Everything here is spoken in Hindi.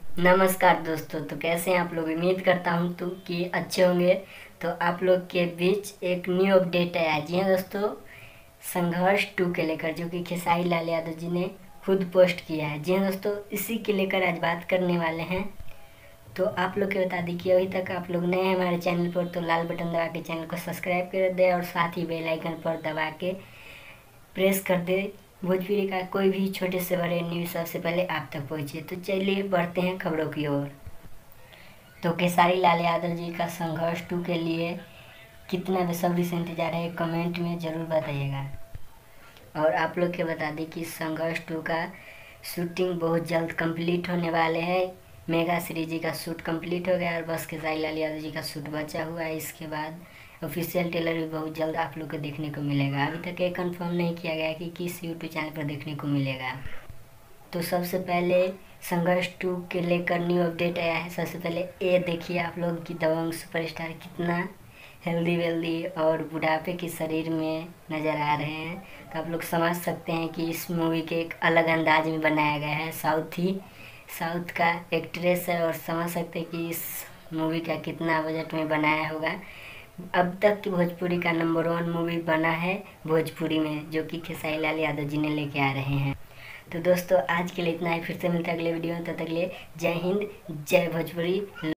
नमस्कार दोस्तों। तो कैसे हैं आप लोग? उम्मीद करता हूँ तो कि अच्छे होंगे। तो आप लोग के बीच एक न्यू अपडेट आया है। जी हाँ दोस्तों, संघर्ष 2 के लेकर, जो कि खेसारी लाल यादव जी ने खुद पोस्ट किया है। जी हाँ दोस्तों, इसी के लेकर आज बात करने वाले हैं। तो आप लोग के बता दें कि अभी तक आप लोग नए हैं हमारे चैनल पर तो लाल बटन दबा के चैनल को सब्सक्राइब कर दे और साथ ही बेल आइकन पर दबा के प्रेस कर दे। भोजपुरी का कोई भी छोटे से बड़े न्यूज़ सबसे पहले आप तक पहुँचे। तो चलिए बढ़ते हैं खबरों की ओर। तो खेसारी लाल यादव जी का संघर्ष 2 के लिए कितना बेसब्री से इंतजार है, कमेंट में ज़रूर बताइएगा। और आप लोग के बता दें कि संघर्ष 2 का शूटिंग बहुत जल्द कंप्लीट होने वाले हैं। मेगा श्री जी का शूट कंप्लीट हो गया और बस खेसारी लाल यादव जी का शूट बचा हुआ है। इसके बाद ऑफिशियल ट्रेलर भी बहुत जल्द आप लोग को देखने को मिलेगा। अभी तक ये कंफर्म नहीं किया गया कि किस यूट्यूब चैनल पर देखने को मिलेगा। तो सबसे पहले संघर्ष 2 के लेकर न्यू अपडेट आया है। सबसे पहले ये देखिए आप लोग की दबंग सुपरस्टार कितना हेल्दी वेल्दी और बुढ़ापे के शरीर में नज़र आ रहे हैं। तो आप लोग समझ सकते हैं कि इस मूवी के एक अलग अंदाज में बनाया गया है। साउथ का एक्ट्रेस है और समझ सकते हैं कि इस मूवी का कितना बजट में बनाया होगा। अब तक की भोजपुरी का नंबर 1 मूवी बना है भोजपुरी में, जो कि खेसारी लाल यादव जी ने लेके आ रहे हैं। तो दोस्तों आज के लिए इतना ही। फिर से मिलते हैं अगले वीडियो में। तब तक के लिए जय हिंद, जय भोजपुरी।